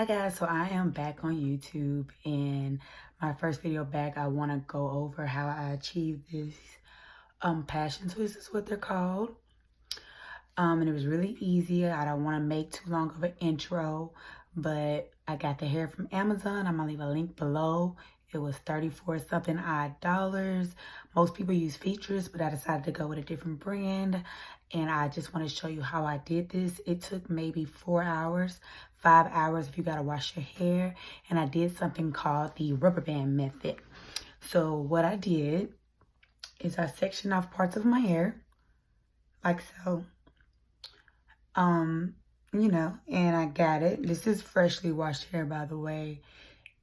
Hi guys, so I am back on YouTube, and my first video back, I want to go over how I achieved this passion twist is what they're called. And it was really easy. I don't want to make too long of an intro, but I got the hair from Amazon. I'm gonna leave a link below. It was 34 something odd dollars. Most people use features, but I decided to go with a different brand. And I just want to show you how I did this. It took maybe 4 hours, 5 hours if you got to wash your hair. And I did something called the rubber band method. So what I did is I sectioned off parts of my hair like so. And I got it. This is freshly washed hair, by the way.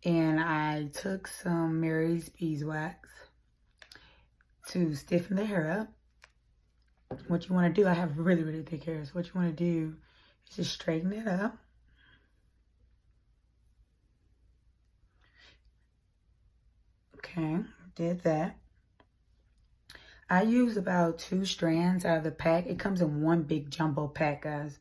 And I took some Mary's beeswax to stiffen the hair up. What you want to do, I have really, really thick hair. So what you want to do is just straighten it up. Okay, did that. I use about 2 strands out of the pack. It comes in one big jumbo pack, guys.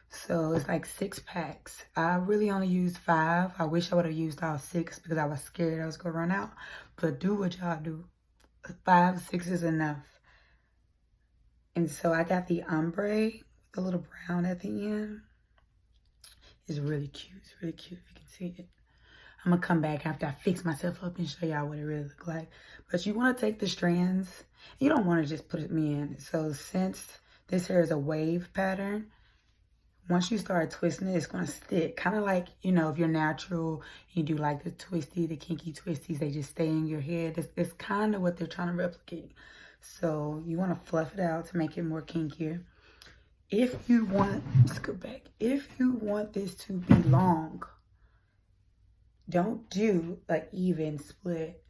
So it's like 6 packs. I really only used 5. I wish I would have used all 6 because I was scared I was going to run out. But do what y'all do. 5, 6 is enough. And so I got the ombre with the little brown at the end. It's really cute. It's really cute if you can see it. I'm going to come back after I fix myself up and show y'all what it really looks like. But you want to take the strands. You don't want to just put them in. So since this hair is a wave pattern, once you start twisting it, it's going to stick. Kind of like, you know, if you're natural, you do like the twisty, the kinky twisties, they just stay in your head. It's kind of what they're trying to replicate. So you want to fluff it out to make it more kinkier. If you want, let's go back. If you want this to be long, don't do like even split.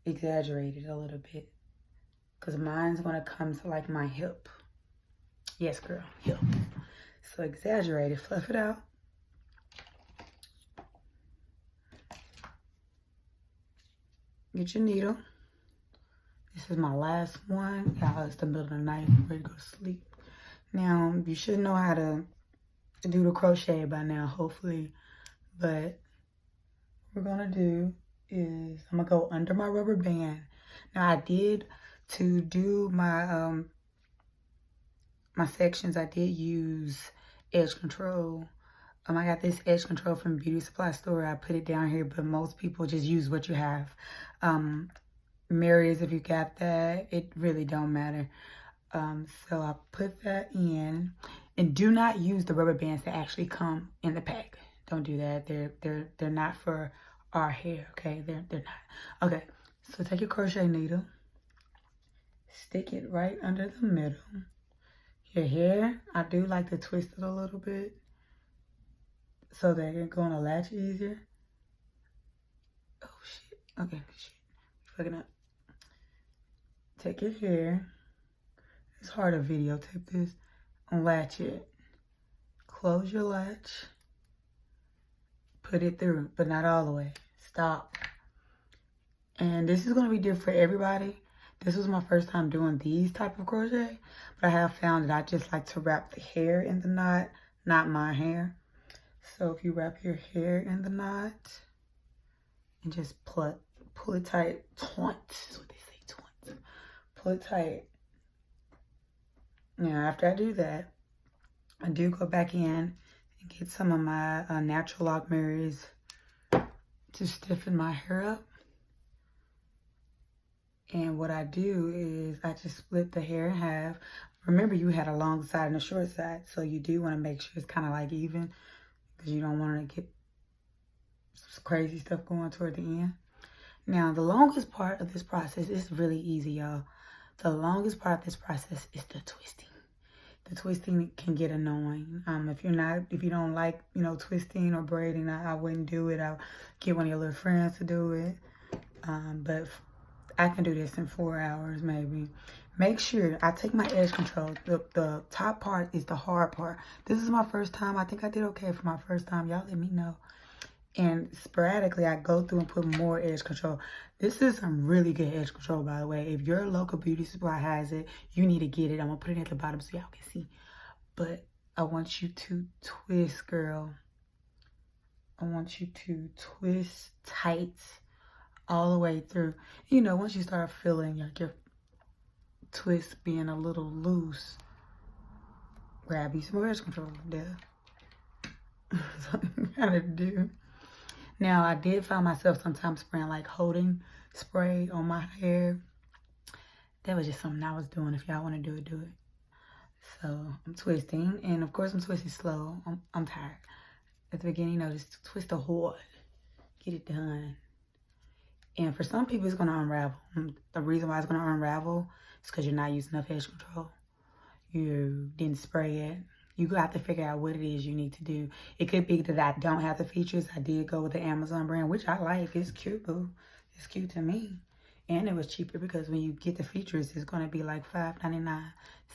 Exaggerate it a little bit. Because mine's going to come to like my hip. Yes, girl, hip. So exaggerate it, fluff it out. Get your needle. This is my last one. Y'all, it's the middle of the night. I'm ready to go to sleep. Now, you should know how to do the crochet by now, hopefully. But what we're going to do is I'm going to go under my rubber band. Now, I did, to do my my sections, I did use edge control. I got this edge control from Beauty Supply Store. I put it down here, but most people just use what you have. Mary's, if you got that, it really don't matter. So I put that in, and do not use the rubber bands that actually come in the pack. Don't do that. They're not for our hair. Okay, they're not. Okay, so take your crochet needle, stick it right under the middle. Your hair, I do like to twist it a little bit so that it's going to latch easier. Oh, shit. Okay, shit. Fucking up. Take your hair. It's hard to videotape this. Latch it. Close your latch. Put it through, but not all the way. Stop. And this is going to be different for everybody. This was my first time doing these type of crochet, but I have found that I just like to wrap the hair in the knot, not my hair. So if you wrap your hair in the knot and just pull it tight, twint, is what they say, twint. Pull it tight. Now after I do that, I do go back in and get some of my Natural Lock Mary's to stiffen my hair up. And what I do is I just split the hair in half. Remember, you had a long side and a short side, so you do want to make sure it's kind of like even, because you don't want to get some crazy stuff going toward the end. Now, the longest part of this process is really easy, y'all. The longest part of this process is the twisting. The twisting can get annoying. If you don't like, twisting or braiding, I wouldn't do it. I'll get one of your little friends to do it. But I can do this in 4 hours, maybe. Make sure I take my edge control. The top part is the hard part. This is my first time. I think I did okay for my first time. Y'all let me know. And sporadically, I go through and put more edge control. This is some really good edge control, by the way. If your local beauty supply has it, you need to get it. I'm going to put it at the bottom so y'all can see. But I want you to twist, girl. I want you to twist tight all the way through. You know, once you start feeling like your twist being a little loose, grab you some edge control there. So you gotta do. Now, I did find myself sometimes spraying like holding spray on my hair. That was just something I was doing. If y'all want to do it, do it. So I'm twisting, and of course I'm twisting slow. I'm tired. At the beginning, you know, just twist the hard, get it done. And for some people, it's gonna unravel. The reason why it's gonna unravel is because you're not using enough edge control. You didn't spray it. You have to figure out what it is you need to do. It could be that I don't have the features. I did go with the Amazon brand, which I like. It's cute, boo. It's cute to me. And it was cheaper because when you get the features, it's going to be like $5.99,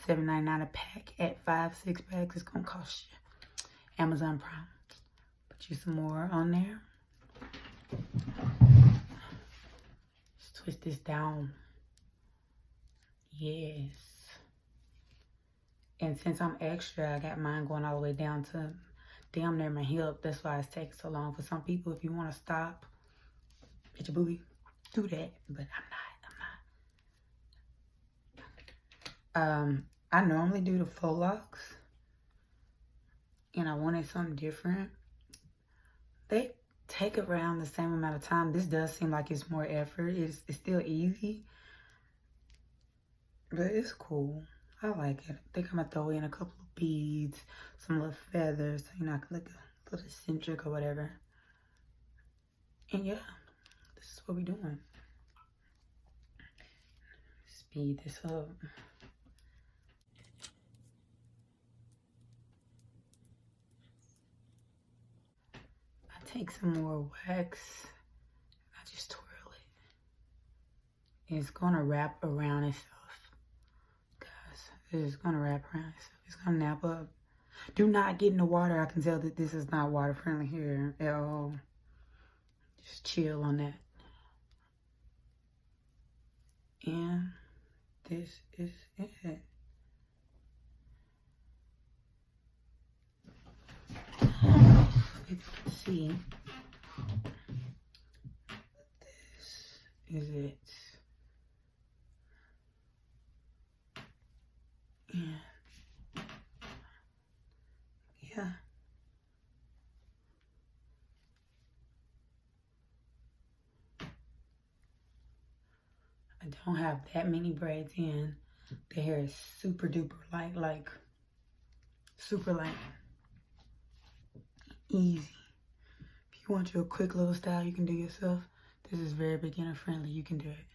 $7.99 a pack. At 5-6 packs, it's going to cost you. Amazon Prime. Put you some more on there. Just twist this down. Yes. And since I'm extra, I got mine going all the way down to damn near my hip. That's why it's taking so long. For some people, if you want to stop at your booty, do that. But I'm not. I normally do the faux locks. And I wanted something different. They take around the same amount of time. This does seem like it's more effort. It's still easy. But it's cool. I like it. I think I'm going to throw in a couple of beads, some little feathers, so you know, I can look a little eccentric or whatever. And yeah, this is what we're doing. Speed this up. I take some more wax. I just twirl it. It's going to wrap around itself. It's gonna wrap around itself. It's gonna nap up. Do not get in the water. I can tell that this is not water friendly here at all. Just chill on that. And this is it. Let's see. This is it. Yeah. I don't have that many braids in. The hair is super duper light, like super light. Easy. If you want your quick little style you can do yourself, this is very beginner friendly. You can do it.